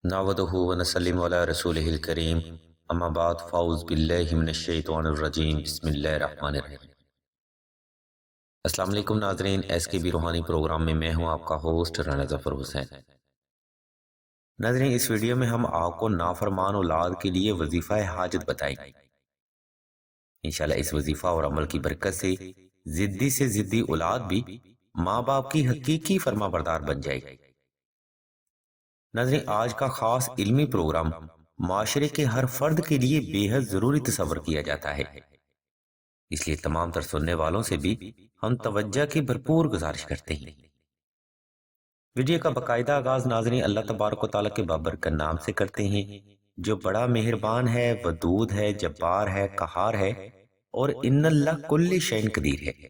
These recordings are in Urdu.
نعوذہ ونسلم علی رسولہ الکریم اما بعد فاعوذ باللہ من الشیطان الرجیم بسم اللہ الرحمن الرحیم۔ السلام علیکم ناظرین، ایس کے بی روحانی پروگرام میں میں ہوں آپ کا ہوسٹ رانا ظفر حسین۔ ناظرین، اس ویڈیو میں ہم آپ کو نافرمان اولاد کے لیے وظیفہ حاجت بتائیں گے۔ انشاءاللہ اس وظیفہ اور عمل کی برکت سے ضدی اولاد بھی ماں باپ کی حقیقی فرما بردار بن جائے گی۔ ناظرین، آج کا خاص علمی پروگرام معاشرے کے ہر فرد کے لیے بے حد ضروری تصور کیا جاتا ہے، اس لیے تمام تر سننے والوں سے بھی ہم توجہ کی بھرپور گزارش کرتے ہیں۔ ویڈیو کا باقاعدہ آغاز ناظرین اللہ تبارک و تعالیٰ کے بابرکت نام سے کرتے ہیں، جو بڑا مہربان ہے، ودود ہے، جبار ہے، قہار ہے اور ان اللہ کل شیء قدیر ہے۔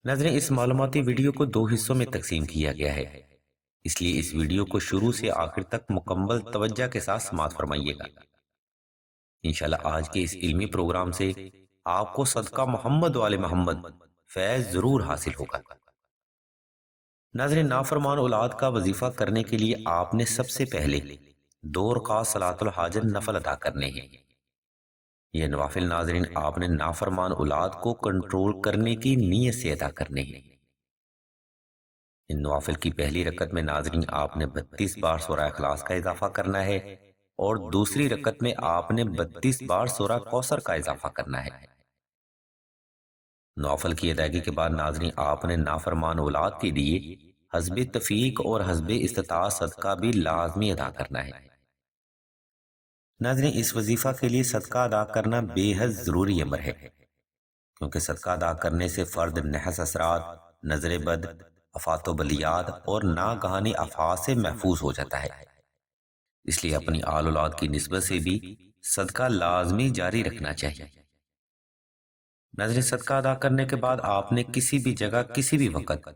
ناظرین، اس معلوماتی ویڈیو کو 2 حصوں میں تقسیم کیا گیا ہے، اس لیے اس ویڈیو کو شروع سے آخر تک مکمل توجہ کے ساتھ سماعت فرمائیے گا۔ انشاءاللہ آج کے اس علمی پروگرام سے آپ کو صدقہ محمد وآل محمد فیض ضرور حاصل ہوگا۔ ناظرین، نافرمان اولاد کا وظیفہ کرنے کے لیے آپ نے سب سے پہلے 2 رکعت صلاۃ الحاجت نفل ادا کرنے ہیں۔ یہ نوافل ناظرین آپ نے نافرمان اولاد کو کنٹرول کرنے کی نیت سے ادا کرنے ہیں۔ ان نوافل کی پہلی رکعت میں ناظرین آپ نے 32 بار سورہ اخلاص کا اضافہ کرنا ہے اور دوسری رکعت میں آپ نے 32 بار سورہ کوثر کا اضافہ کرنا ہے۔ نوافل کی ادائیگی کے بعد ناظرین آپ نے نافرمان اولاد کے لیے حسب تفیق اور حسب استطاعت صدقہ بھی لازمی ادا کرنا ہے۔ ناظرین، اس وظیفہ کے لیے صدقہ ادا کرنا بے حد ضروری امر ہے، کیونکہ صدقہ ادا کرنے سے فرد نحس اثرات، نظر بد، آفات و بلیات اور ناگہانی آفات سے محفوظ ہو جاتا ہے۔ اس لیے اپنی آل اولاد کی نسبت سے بھی صدقہ لازمی جاری رکھنا چاہیے۔ ناظرین، صدقہ ادا کرنے کے بعد آپ نے کسی بھی جگہ کسی بھی وقت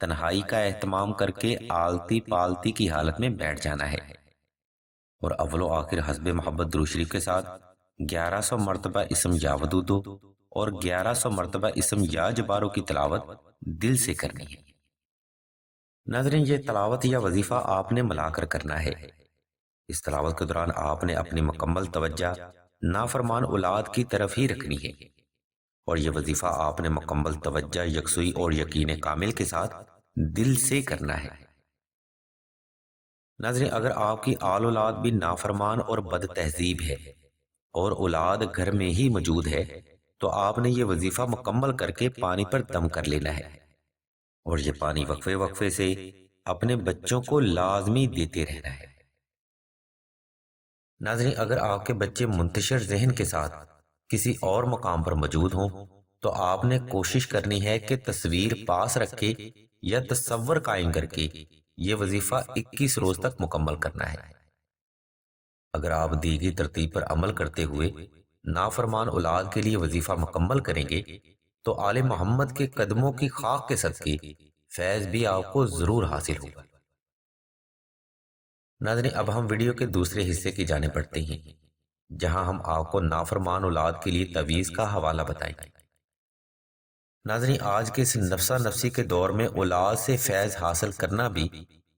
تنہائی کا اہتمام کر کے آلتی پالتی کی حالت میں بیٹھ جانا ہے اور اول و آخر حسب محبت درود شریف کے ساتھ 1100 مرتبہ اسم یا ودودو اور 1100 مرتبہ اسم یا جبارو کی تلاوت دل سے کرنی ہے۔ ناظرین، یہ تلاوت یا وظیفہ آپ نے ملا کر کرنا ہے۔ اس تلاوت کے دوران آپ نے اپنی مکمل توجہ نافرمان اولاد کی طرف ہی رکھنی ہے اور یہ وظیفہ آپ نے مکمل توجہ، یکسوئی اور یقین کامل کے ساتھ دل سے کرنا ہے۔ ناظرین، اگر آپ کی آل اولاد بھی نافرمان اور بد تہذیب ہے اور اولاد گھر میں ہی موجود ہے تو آپ نے یہ وظیفہ مکمل کر کے پانی پر دم کر لینا ہے اور یہ پانی وقفے وقفے سے اپنے بچوں کو لازمی دیتے رہنا ہے۔ ناظرین، اگر آپ کے بچے منتشر ذہن کے ساتھ کسی اور مقام پر موجود ہوں تو آپ نے کوشش کرنی ہے کہ تصویر پاس رکھ کے یا تصور قائم کر کے یہ وظیفہ 21 روز تک مکمل کرنا ہے۔ اگر آپ دی گئی ترتیب پر عمل کرتے ہوئے نافرمان اولاد کے لیے وظیفہ مکمل کریں گے تو آل محمد کے قدموں کی خاک کے صدقے فیض بھی آپ کو ضرور حاصل ہوگا۔ ناظرین، اب ہم ویڈیو کے دوسرے حصے کی جانب بڑھتے ہیں، جہاں ہم آپ کو نافرمان اولاد کے لیے تعویذ کا حوالہ بتائیں گے۔ ناظرین، آج کے اس نفسا نفسی کے دور میں اولاد سے فیض حاصل کرنا بھی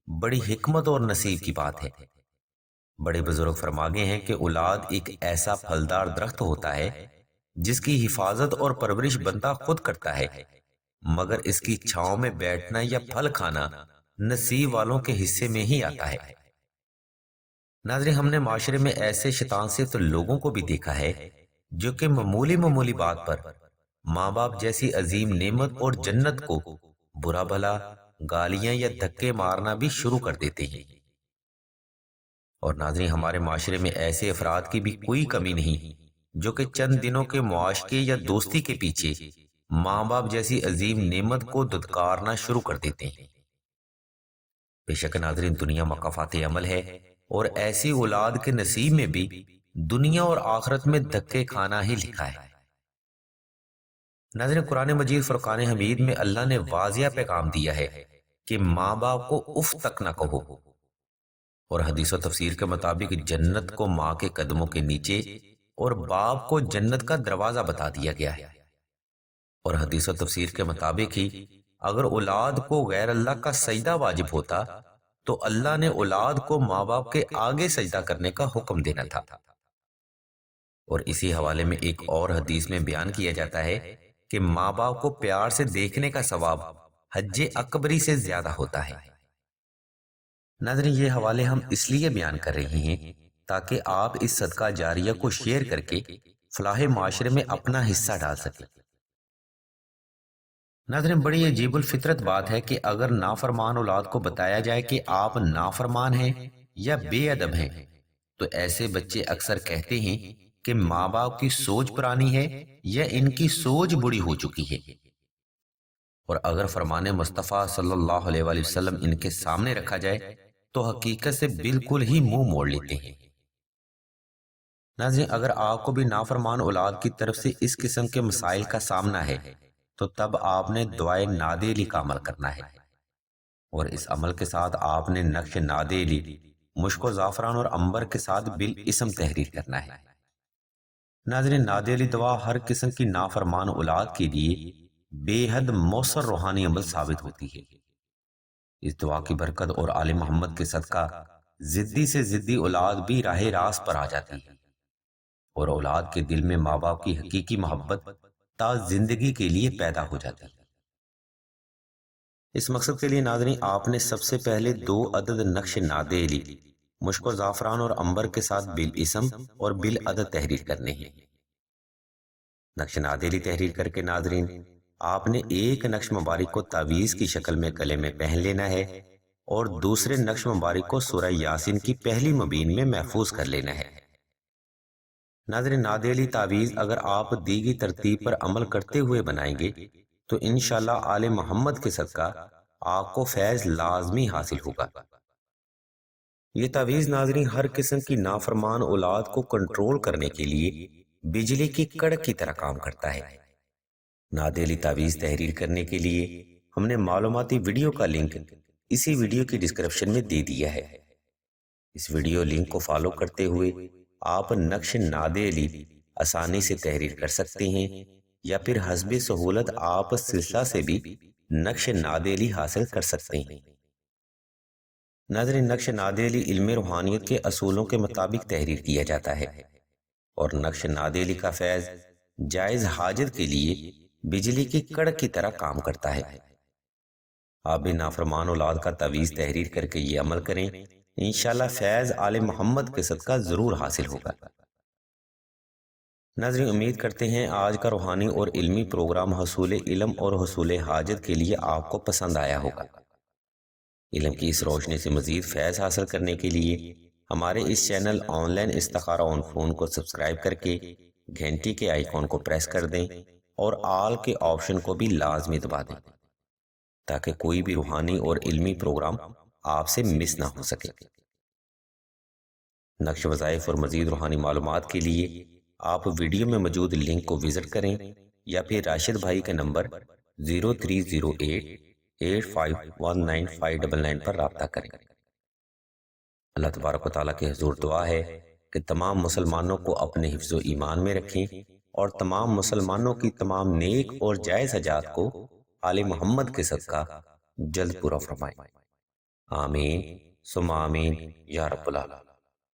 بڑی حکمت اور نصیب کی بات ہے۔ بڑے بزرگ فرماتے ہیں کہ اولاد ایک ایسا پھلدار درخت ہوتا ہے جس کی حفاظت اور پرورش بندہ خود کرتا ہے، مگر اس کی چھاؤں میں بیٹھنا یا پھل کھانا نصیب والوں کے حصے میں ہی آتا ہے۔ ناظرین، ہم نے معاشرے میں ایسے شیطان سے تو لوگوں کو بھی دیکھا ہے جو کہ معمولی بات پر ماں باپ جیسی عظیم نعمت اور جنت کو برا بھلا گالیاں یا دھکے مارنا بھی شروع کر دیتے ہیں۔ اور ناظرین، ہمارے معاشرے میں ایسے افراد کی بھی کوئی کمی نہیں جو کہ چند دنوں کے معاشقے یا دوستی کے پیچھے ماں باپ جیسی عظیم نعمت کو دھتکارنا شروع کر دیتے ہیں۔ بے شک ناظرین، دنیا مقافات عمل ہے اور ایسی اولاد کے نصیب میں بھی دنیا اور آخرت میں دھکے کھانا ہی لکھا ہے۔ ناظرین، قرآن مجید فرقان حمید میں اللہ نے واضح پیغام دیا ہے کہ ماں باپ کو اف تک نہ کہو، اور حدیث و تفسیر کے مطابق جنت کو ماں کے قدموں کے نیچے اور باپ کو جنت کا دروازہ بتا دیا گیا ہے۔ اور حدیث و تفسیر کے مطابق ہی اگر اولاد کو غیر اللہ کا سجدہ واجب ہوتا تو اللہ نے اولاد کو ماں باپ کے آگے سجدہ کرنے کا حکم دینا تھا۔ اور اسی حوالے میں ایک اور حدیث میں بیان کیا جاتا ہے کہ ماں باپ کو پیار سے دیکھنے کا ثواب حج اکبری سے زیادہ ہوتا ہے۔ ناظرین، یہ حوالے ہم اس لیے بیان کر رہے ہیں تاکہ آپ اس صدقہ جاریہ کو شیئر کر کے فلاح معاشرے میں اپنا حصہ ڈال سکیں۔ ناظرین، بڑی عجیب الفطرت بات ہے کہ اگر نافرمان اولاد کو بتایا جائے کہ آپ نافرمان ہیں یا بے ادب ہیں تو ایسے بچے اکثر کہتے ہیں کہ ماں باپ کی سوچ پرانی ہے یا ان کی سوچ بڑی ہو چکی ہے، اور اگر فرمان مصطفیٰ صلی اللہ علیہ وآلہ وسلم ان کے سامنے رکھا جائے تو حقیقت سے بالکل ہی منہ موڑ لیتے ہیں۔ ناظرین، اگر آپ کو بھی نافرمان اولاد کی طرف سے اس قسم کے مسائل کا سامنا ہے تو تب آپ نے دعائے نادیلی کا عمل کرنا ہے، اور اس عمل کے ساتھ آپ نے نقش نادیلی مشک و زعفران اور عنبر کے ساتھ بالاسم تحریر کرنا ہے۔ ناظرین، نادیلی دعا ہر قسم کی نافرمان اولاد کے لیے بے حد مؤثر روحانی عمل ثابت ہوتی ہے۔ اس دعا کی برکت اور آل محمد کے صدقہ ضدی سے ضدی اولاد بھی راہ راست پر آ جاتی ہے، اور اولاد کے دل میں ماں باپ کی حقیقی محبت تا زندگی کے لیے پیدا ہو جاتی ہے۔ اس مقصد کے لیے ناظرین، آپ نے سب سے پہلے 2 عدد نقش نادیلی مشک و زعفران اور عنبر کے ساتھ بالاسم اور بالعدد تحریر کرنے ہیں۔ نقش نادیلی تحریر کر کے ناظرین، آپ نے ایک نقش مبارک کو تعویذ کی شکل میں گلے میں پہن لینا ہے اور دوسرے نقش مبارک کو سورہ یاسین کی پہلی مبین میں محفوظ کر لینا ہے۔ ناظرین، نادیلی تعویذ اگر آپ دی گئی ترتیب پر عمل کرتے ہوئے بنائیں گے تو انشاءاللہ آل محمد کے صدقہ آپ کو فیض لازمی حاصل ہوگا۔ یہ تعویذ ناظرین ہر قسم کی نافرمان اولاد کو کنٹرول کرنے کے لیے بجلی کی کڑک کی طرح کام کرتا ہے۔ نادیلی تعویذ تحریر کرنے کے لیے ہم نے معلوماتی ویڈیو کا لنک اسی ویڈیو کی ڈسکرپشن میں دے دیا ہے۔ اس ویڈیو لنک کو فالو کرتے ہوئے آپ نقش نادیلی آسانی سے تحریر کر سکتے ہیں، یا پھر حسب سہولت آپ سلسلہ سے بھی نقش نادیلی حاصل کر سکتے ہیں۔ ناظرین، نقش نادیلی علم روحانیت کے اصولوں کے مطابق تحریر کیا جاتا ہے، اور نقش نادیلی کا فیض جائز حاجت کے لیے بجلی کی کڑک کی طرح کام کرتا ہے۔ آپ بھی نافرمان اولاد کا تعویذ تحریر کر کے یہ عمل کریں، انشاءاللہ فیض آل محمد کے صدقہ ضرور حاصل ہوگا۔ ناظرین، امید کرتے ہیں آج کا روحانی اور علمی پروگرام حصول علم اور حصول حاجت کے لیے آپ کو پسند آیا ہوگا۔ علم کی اس روشنی سے مزید فیض حاصل کرنے کے لیے ہمارے اس چینل آن لائن استخارہ آن فون کو سبسکرائب کر کے گھنٹی کے آئیکن کو پریس کر دیں اور آل کے آپشن کو بھی لازمی دبا دیں تاکہ کوئی بھی روحانی اور علمی پروگرام آپ سے مس نہ ہو سکے۔ نقش وظائف اور مزید روحانی معلومات کے لیے آپ ویڈیو میں موجود لنک کو وزٹ کریں، یا پھر راشد بھائی کے نمبر 0308851999 پر رابطہ کریں۔ اللہ تبارک و تعالیٰ کے حضور دعا ہے کہ تمام مسلمانوں کو اپنے حفظ و ایمان میں رکھیں اور تمام مسلمانوں کی تمام نیک اور جائز حاجات کو آل محمد کے صدقہ جلد پورا فرمائیں۔ آمین ثم آمین یا رب العالمین۔